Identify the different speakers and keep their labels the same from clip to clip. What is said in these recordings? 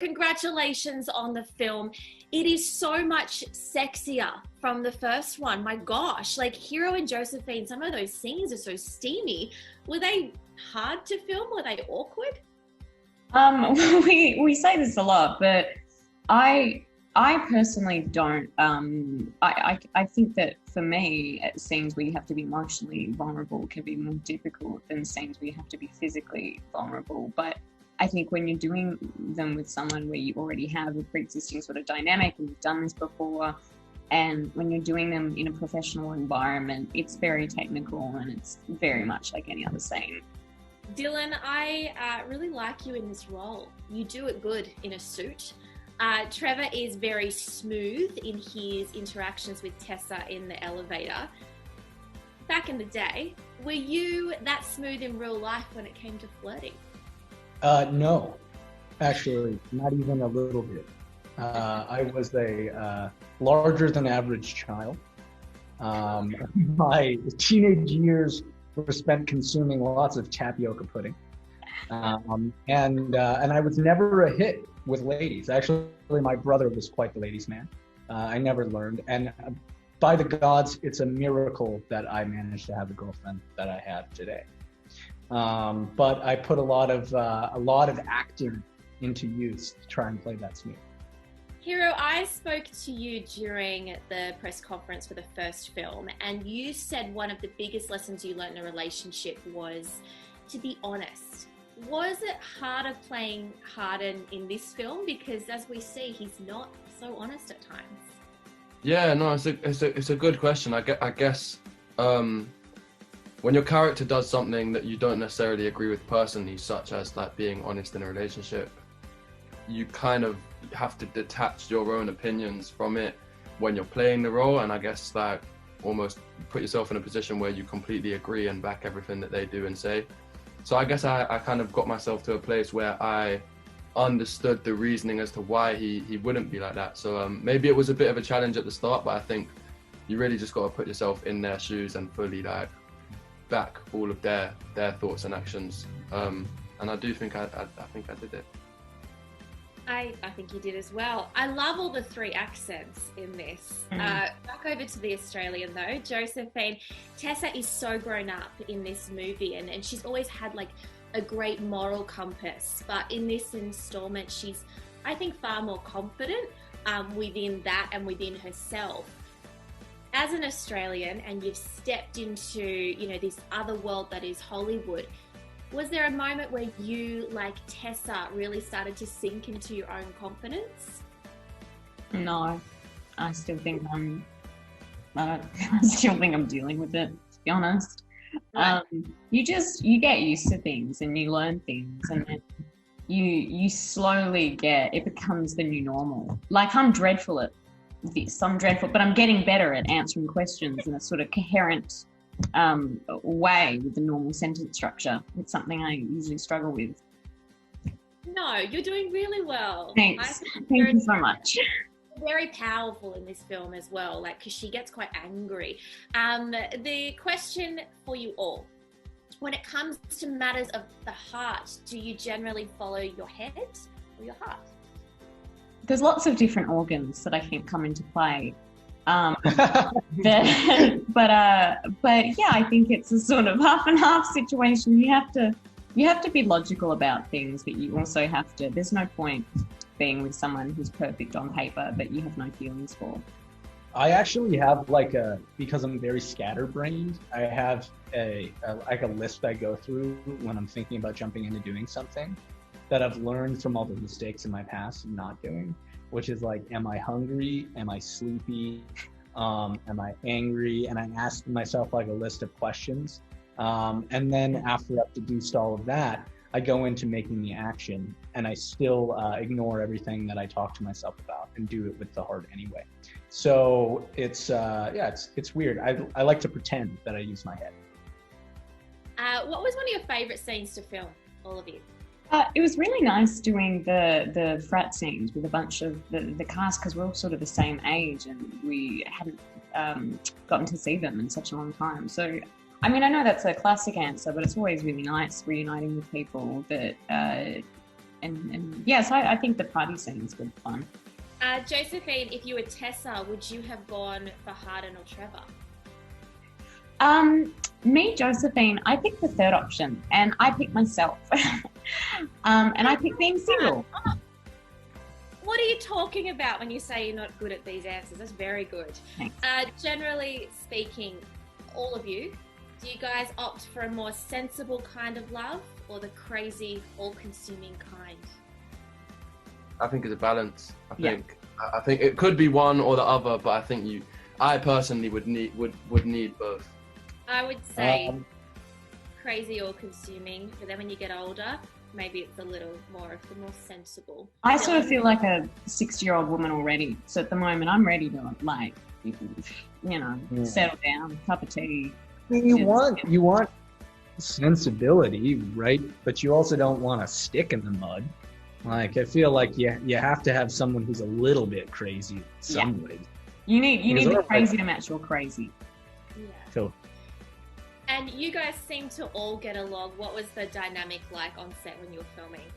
Speaker 1: Congratulations on the film. It is so much sexier from the first one. My gosh, like Hero and Josephine, some of those scenes are so steamy. Were they hard to film? Were they awkward?
Speaker 2: We say this a lot, but I personally don't. I think that for me, scenes where you have to be emotionally vulnerable can be more difficult than scenes where you have to be physically vulnerable. But I think when you're doing them with someone where you already have a pre-existing sort of dynamic and you've done this before, and when you're doing them in a professional environment, it's very technical and it's very much like any other scene.
Speaker 1: Dylan, I really like you in this role. You do it good in a suit. Trevor is very smooth in his interactions with Tessa in the elevator. Back in the day, were you that smooth in real life when it came to flirting?
Speaker 3: No, actually, not even a little bit. I was a larger than average child. My teenage years were spent consuming lots of tapioca pudding. And I was never a hit with ladies. Actually, my brother was quite the ladies' man. I never learned. And by the gods, it's a miracle that I managed to have the girlfriend that I have today. But I put a lot of acting into use to try and play that smooth.
Speaker 1: Hero, I spoke to you during the press conference for the first film, and you said one of the biggest lessons you learned in a relationship was to be honest. Was it harder playing Harden in this film? Because as we see, he's not so honest at times.
Speaker 4: Yeah, no, it's a good question. I guess when your character does something that you don't necessarily agree with personally, such as like being honest in a relationship, you kind of have to detach your own opinions from it when you're playing the role, and I guess like almost put yourself in a position where you completely agree and back everything that they do and say. So I guess I kind of got myself to a place where I understood the reasoning as to why he wouldn't be like that. So maybe it was a bit of a challenge at the start, but I think you really just got to put yourself in their shoes and fully like back all of their thoughts and actions. And I do think I think I did it.
Speaker 1: I think you did as well. I love all the three accents in this. Back over to the Australian though, Josephine. Tessa is so grown up in this movie and she's always had like a great moral compass. But in this installment, she's, I think, far more confident within that and within herself. As an Australian, and you've stepped into, you know, this other world that is Hollywood, was there a moment where you, like Tessa, really started to sink into your own confidence?
Speaker 2: No, I still think I still think I'm dealing with it, to be honest.
Speaker 1: Right.
Speaker 2: You get used to things and you learn things, and then you slowly it becomes the new normal. Like I'm dreadful at this, but I'm getting better at answering questions in a sort of coherent way with the normal sentence structure. It's something I usually struggle with.
Speaker 1: No, you're doing really well.
Speaker 2: Thanks. Thank you so much.
Speaker 1: Very powerful in this film as well, like because she gets quite angry. The question for you all, when it comes to matters of the heart, do you generally follow your head or your heart?
Speaker 2: There's lots of different organs that I think come into play. But yeah, I think it's a sort of half and half situation. You have to be logical about things, but you also have to, there's no point being with someone who's perfect on paper but you have no feelings for.
Speaker 3: I actually have because I'm very scatterbrained, I have a list I go through when I'm thinking about jumping into doing something that I've learned from all the mistakes in my past of not doing, which is like, am I hungry? Am I sleepy? Am I angry? And I ask myself like a list of questions. And then after I've deduced all of that, I go into making the action, and I still ignore everything that I talk to myself about and do it with the heart anyway. So it's weird. I like to pretend that I use my head.
Speaker 1: What was one of your favorite scenes to film, all of you?
Speaker 2: It was really nice doing the frat scenes with a bunch of the cast, because we're all sort of the same age and we hadn't gotten to see them in such a long time. So, I mean, I know that's a classic answer, but it's always really nice reuniting with people that and yeah, so I think the party scene is good fun.
Speaker 1: Josephine, if you were Tessa, would you have gone for Harden or Trevor?
Speaker 2: Me, Josephine, I picked the third option, and I picked myself. And I picked being single.
Speaker 1: What are you talking about when you say you're not good at these answers? That's very good.
Speaker 2: Thanks.
Speaker 1: Generally speaking, all of you, do you guys opt for a more sensible kind of love or the crazy, all-consuming kind?
Speaker 4: I think it's a balance. I think it could be one or the other, but I personally would need both.
Speaker 1: I would say crazy or consuming, but then when you get older, maybe it's a little more of the more sensible.
Speaker 2: I sort of feel like a 60-year-old woman already. So at the moment, I'm ready to settle down, cup of tea.
Speaker 3: I mean, you want sensibility, right? But you also don't want a stick in the mud. Like, I feel like you have to have someone who's a little bit crazy some way.
Speaker 2: You need the crazy to match your crazy.
Speaker 1: Yeah.
Speaker 3: Cool.
Speaker 1: And you guys seem to all get along. What was the dynamic like on set when you were filming?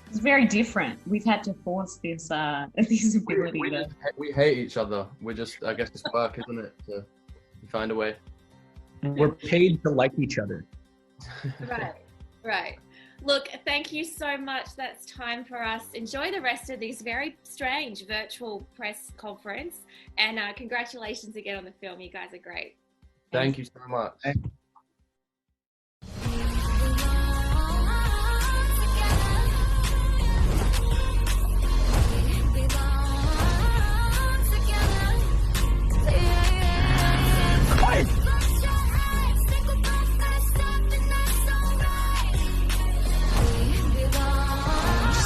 Speaker 2: It's very different. We've had to force this ability
Speaker 4: we hate each other. I guess it's work, isn't it? To find a way.
Speaker 3: We're paid to like each other.
Speaker 1: Right. Look, thank you so much. That's time for us. Enjoy the rest of this very strange virtual press conference. And congratulations again on the film. You guys are great.
Speaker 4: Thank you so much.
Speaker 5: This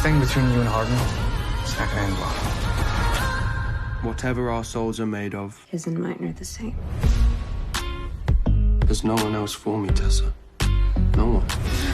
Speaker 5: thing between you and Harden, it's not gonna end well.
Speaker 6: Whatever our souls are made of,
Speaker 7: His and mine are the same.
Speaker 6: there's no one else for me, Tessa. No one.